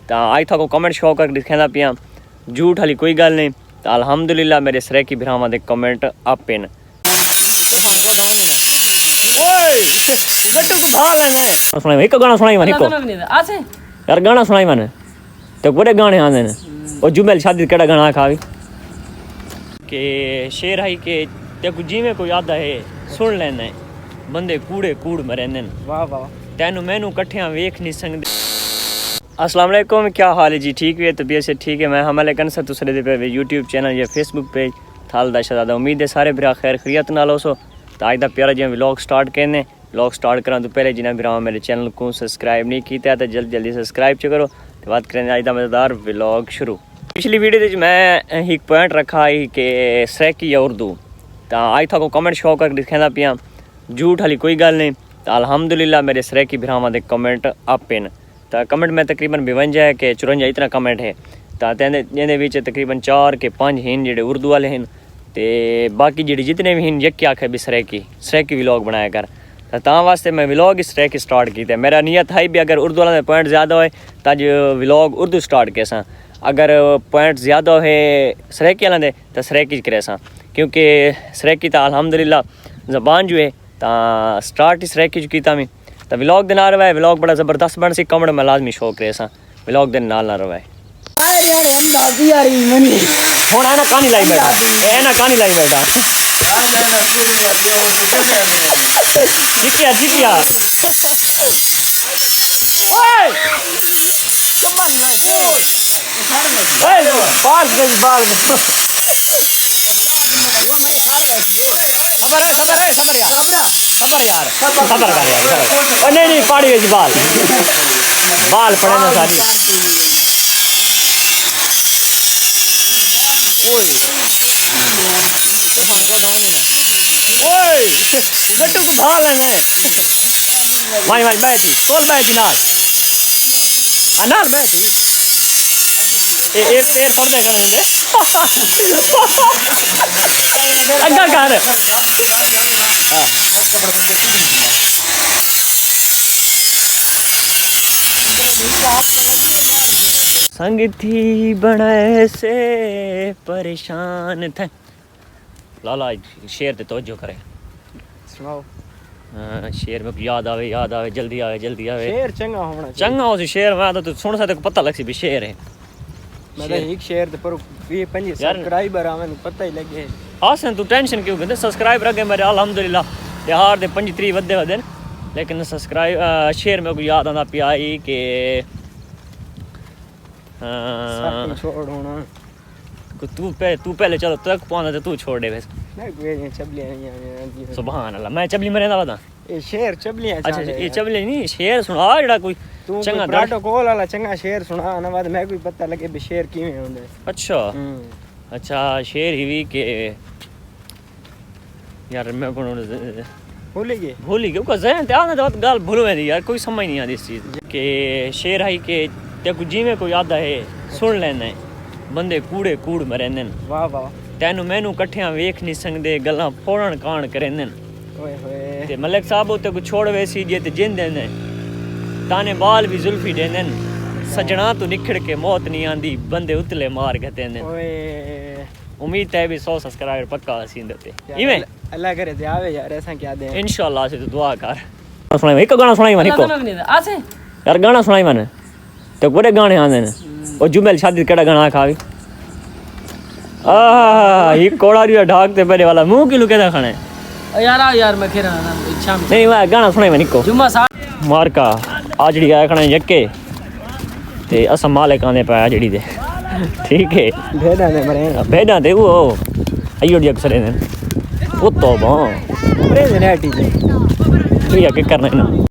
तो आई था को कमेंट शो करके दिखाना पिया झूठ हाली कोई गल नहीं। तो अल्हम्दुलिल्लाह मेरे सरेकी भरावां दे कमेंट आपे न। एक गाना सुनाई मैंने यार, गाना सुनाई मैंने तो बड़े गाने आते हैं। और जुमेल शादी केड़ा गाना खावी के शेर आई के तेको जिमें कोई आदा है सुन लेना है बंदे कूड़े कूड़ मरेंदे न। वाह वाह तेनू मैनू कट्ठियां वेख नहीं सकदे। अस्सलाम वालेकुम, क्या हाल है जी? ठीक है, तबीयत से ठीक है। मैं हमले कंसर दूसरे पे यूट्यूब चैनल या फेसबुक पेज थाल दा शहजादा। उम्मीद है सारे भरा खैर खैरियत नाल हो। सो तो अज दा प्यारा जिहा व्लॉग स्टार्ट करने। व्लॉग स्टार्ट करा तो पहले जिन्हें भरावां मेरे चैनल को सब्सक्राइब नहीं किया तो जल्दी जल्दी सब्सक्राइब च करो। तो बात करें अज दा मज़ेदार व्लॉग शुरू। पिछली वीडियो मैं एक पॉइंट रखा है कि सरेकी या उर्दू। तो अज था को कमेंट शो करके दिखाना पिया झूठ हाली कोई गल नहीं। तो अल्हम्दुलिल्लाह मेरे सरेकी भरावां दे कमेंट आपे न। तो कमेंट में तकरीबन 52 के 54 इतना कमेंट है। तो जिन्हें विच तकरीबन 4 के 5 हैं जेडे उर्दू वाले हैं। तो बाकी जेडे जितने भी हैं यके आखे भी सरेकी व्लॉग बनाया कर। तो वास्ते मैं व्लॉग सरेकी स्टार्ट किया। मेरा नियत है भी अगर उर्दू वाला पॉइंट ज़्यादा हो तो व्लॉग उर्दू स्टार्ट कैसा, अगर पॉइंट ज़्यादा है सरेकी वाले तो सरेकी करे सा, क्योंकि सरेकी तो अल्हम्दुलिल्लाह ज़बान जो है तो स्टार्ट ही सरेकी जो किया मैं। तो व्लॉग दिन आ रहा है, व्लॉग बड़ा ज़बरदस्त बन सी कमेंट में लाजमी शो करे सा व्लॉग दिन नाल ना रहा है। हुण है ना कहानी लाई बैठा, है ना कहानी लाई बैठा जिकिया जिकिया बाल बाल खबर यार खबर कर यार। नहीं पाड़ी में बाल बाल पड़े ना सारी। गट्टू को भाल है भाई भाई बैठी कौन बैठी नाल नाल बैठी ए पेड़ पड़ते हैं अग्गा कर संग थी बनाए से परेशान थे। लाला शेर ते तवज्जो करे सुनाओ। शेर में याद आवे जल्दी आवे शेर चंगा होना चाहिए। चंगा हो सी शेर मैं तो सुन सा पता लग सी भी शेर है। मैं एक शेर ते पर 20-25 सब्सक्राइबर आवे पता ही लगे। आसन तू टेंशन क्यों करदे? सब्सक्राइब रखे मेरे अल्हम्दुलिल्लाह बिहार दे 25 वधे लेकिन सब्सक्राइब शेर में को याद आंदा पिया आई के छोड़ होना तू पहले चलो तक पहुंचा तो तू छोड़ दे बस। मैं चबलियां नहीं सुभान अल्लाह मैं चबली मरे दा बता ये शेर चबलियां। अच्छा ये चबली नहीं शेर सुना जेड़ा कोई तू चंगा प्रोटोकॉल वाला चंगा शेर सुना ना बाद मैं कोई पता लगे भी शेर किवें होंदे। अच्छा अच्छा शेर ही के यार मैं भूल गए उसका जहन ध्यान ना गाल भूल गई यार, कोई समझ नहीं आती इस चीज़ के शेर आई के तेको जिमें कोई आदा है सुन लेना है बंदे कूड़े कूड़ मरेंदे न। वाह वाह तेनू मैनू कट्ठियां वेख नहीं सकदे गल्लां फोड़न कान करेंदे न। ओए होए ते मलिक साहब उते को छोड़ वैसी जे ते जिंदे ने ताने बाल भी जुल्फी देंदे न। सजना तो निखड़ के मौत नहीं आंदी बंदे उतले मार गतेंदे। ओए उम्मीद है भी 100 सब्सक्राइबर पक्का हसीन देते इवें अल्लाह करे दे आवे यार ऐसा क्या दे इंशाल्लाह से तो दुआ कर। सुनाई एक गाना सुनाई मैंने यार, गाना सुनाई मैंने तो बड़े गाने आते हैं। और जुमेल शादी केड़ा गाना खावी ये कोड़ारी ढाकते पहले वाला मुंह की लुके खाने यार मैं खेरा ना इच्छा में नहीं मैं गाना सुनाई मैंने को जुम्मा साहब मार का आजड़ी आया खाने यके ते असम मालिक आने पाया जड़ी दे ठीक है भेड़ा दे वो आइयो जी अक्सर ने वो तो बा प्रेज ने टी जी ठीक है करना है ना।